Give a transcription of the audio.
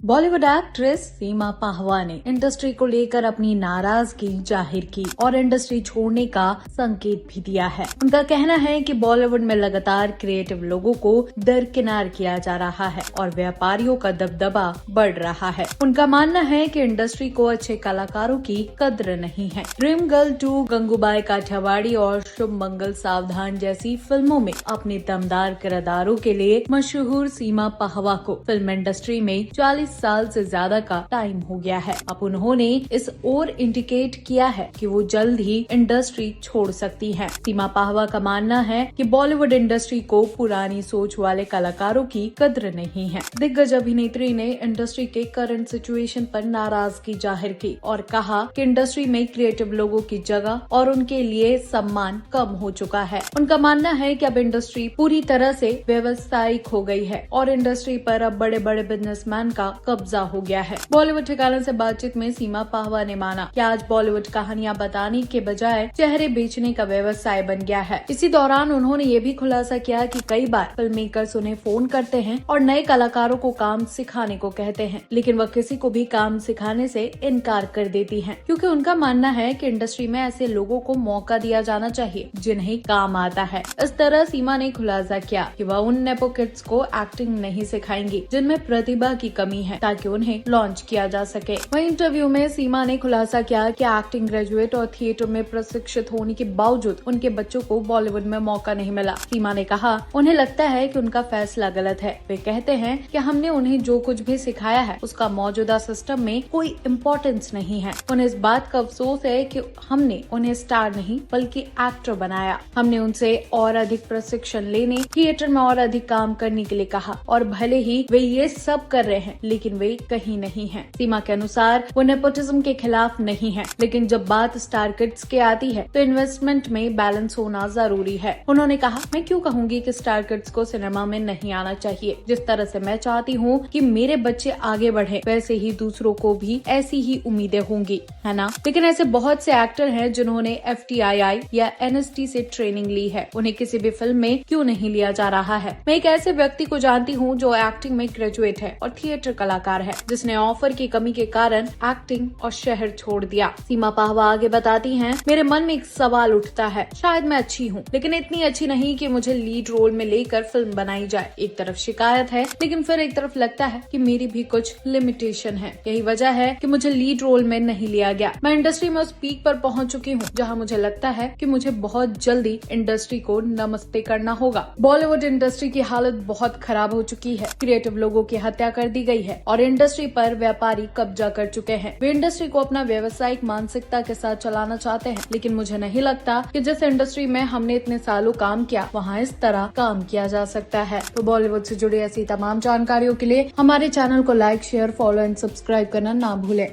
Bollywood actress सीमा पाहवा ने industry को लेकर अपनी नाराजगी जाहिर की और इंडस्ट्री छोड़ने का संकेत भी दिया है। उनका कहना है कि बॉलीवुड में लगातार क्रिएटिव लोगों को दरकिनार किया जा रहा है और व्यापारियों का दबदबा बढ़ रहा है। उनका मानना है कि इंडस्ट्री को अच्छे कलाकारों की कद्र नहीं है। ड्रीम गर्ल 2, गंगूबाई काठियावाड़ी और शुभ मंगल सावधान जैसी फिल्मों में अपने दमदार किरदारों के लिए मशहूर सीमा पाहवा को फिल्म इंडस्ट्री में 40 साल से ज्यादा का टाइम हो गया है। अब उन्होंने इस ओर इंडिकेट किया है कि वो जल्द ही इंडस्ट्री छोड़ सकती हैं। सीमा पाहवा का मानना है कि बॉलीवुड इंडस्ट्री को पुरानी सोच वाले कलाकारों की कद्र नहीं है। दिग्गज अभिनेत्री ने इंडस्ट्री के करंट सिचुएशन पर नाराजगी जाहिर की और कहा कि इंडस्ट्री में क्रिएटिव लोगों की जगह और उनके लिए सम्मान कम हो चुका है। उनका मानना है कि अब इंडस्ट्री पूरी तरह से व्यावसायिक हो गई है और इंडस्ट्री पर अब बड़े बड़े बिजनेसमैन का कब्जा हो गया है। बॉलीवुड ठिकाने से बातचीत में सीमा पाहवा ने माना कि आज बॉलीवुड कहानियां बताने के बजाय चेहरे बेचने का व्यवसाय बन गया है। इसी दौरान उन्होंने ये भी खुलासा किया कि कई बार फिल्म मेकर्स उन्हें फोन करते हैं और नए कलाकारों को काम सिखाने को कहते हैं, लेकिन वह किसी को भी काम सिखाने से इनकार कर देती हैं, क्योंकि उनका मानना है कि इंडस्ट्री में ऐसे लोगों को मौका दिया जाना चाहिए जिन्हें काम आता है। इस तरह सीमा ने खुलासा किया कि वह उन नेपो किड्स को एक्टिंग नहीं सिखाएंगी जिनमें प्रतिभा की कमी है, ताकि उन्हें लॉन्च किया जा सके। वहीं इंटरव्यू में सीमा ने खुलासा किया कि एक्टिंग ग्रेजुएट और थिएटर में प्रशिक्षित होने के बावजूद उनके बच्चों को बॉलीवुड में मौका नहीं मिला। सीमा ने कहा, उन्हें लगता है कि उनका फैसला गलत है। वे कहते हैं कि हमने उन्हें जो कुछ भी सिखाया है उसका मौजूदा सिस्टम में कोई इम्पोर्टेंस नहीं है। उन्हें इस बात का अफसोस है कि हमने उन्हें स्टार नहीं बल्कि एक्टर बनाया। हमने उनसे और अधिक प्रशिक्षण लेने, थिएटर में और अधिक काम करने के लिए कहा और भले ही वे ये सब कर रहे हैं लेकिन वे कहीं नहीं हैं। सीमा के अनुसार वो नेपोटिज्म के खिलाफ नहीं है, लेकिन जब बात स्टार किड्स के आती है तो इन्वेस्टमेंट में बैलेंस होना जरूरी है। उन्होंने कहा, मैं क्यों कहूंगी कि स्टार किड्स को सिनेमा में नहीं आना चाहिए। जिस तरह से मैं चाहती हूँ कि मेरे बच्चे आगे बढ़े, वैसे ही दूसरों को भी ऐसी ही उम्मीदें होंगी, है ना। लेकिन ऐसे बहुत से एक्टर हैं जिन्होंने FTII या NST से ट्रेनिंग ली है, उन्हें किसी भी फिल्म में क्यों नहीं लिया जा रहा है। मैं एक ऐसे व्यक्ति को जानती हूँ जो एक्टिंग में ग्रेजुएट है और थिएटर कलाकार है, जिसने ऑफर की कमी के कारण एक्टिंग और शहर छोड़ दिया। सीमा पाहवा आगे बताती हैं, मेरे मन में एक सवाल उठता है, शायद मैं अच्छी हूँ लेकिन इतनी अच्छी नहीं कि मुझे लीड रोल में लेकर फिल्म बनाई जाए। एक तरफ शिकायत है लेकिन फिर एक तरफ लगता है कि मेरी भी कुछ लिमिटेशन है। यही वजह है कि मुझे लीड रोल में नहीं लिया गया। मैं इंडस्ट्री में उस पीक पर पहुंच चुकी हूँ जहाँ मुझे लगता है कि मुझे बहुत जल्दी इंडस्ट्री को नमस्ते करना होगा। बॉलीवुड इंडस्ट्री की हालत बहुत खराब हो चुकी है। क्रिएटिव लोगों की हत्या कर दी गई है और इंडस्ट्री पर व्यापारी कब्जा कर चुके हैं। वे इंडस्ट्री को अपना व्यावसायिक मानसिकता के साथ चलाना चाहते हैं, लेकिन मुझे नहीं लगता कि जिस इंडस्ट्री में हमने इतने सालों काम किया वहाँ इस तरह काम किया जा सकता है। तो बॉलीवुड से जुड़ी ऐसी तमाम जानकारियों के लिए हमारे चैनल को like, share, follow and subscribe करना ना भूलें।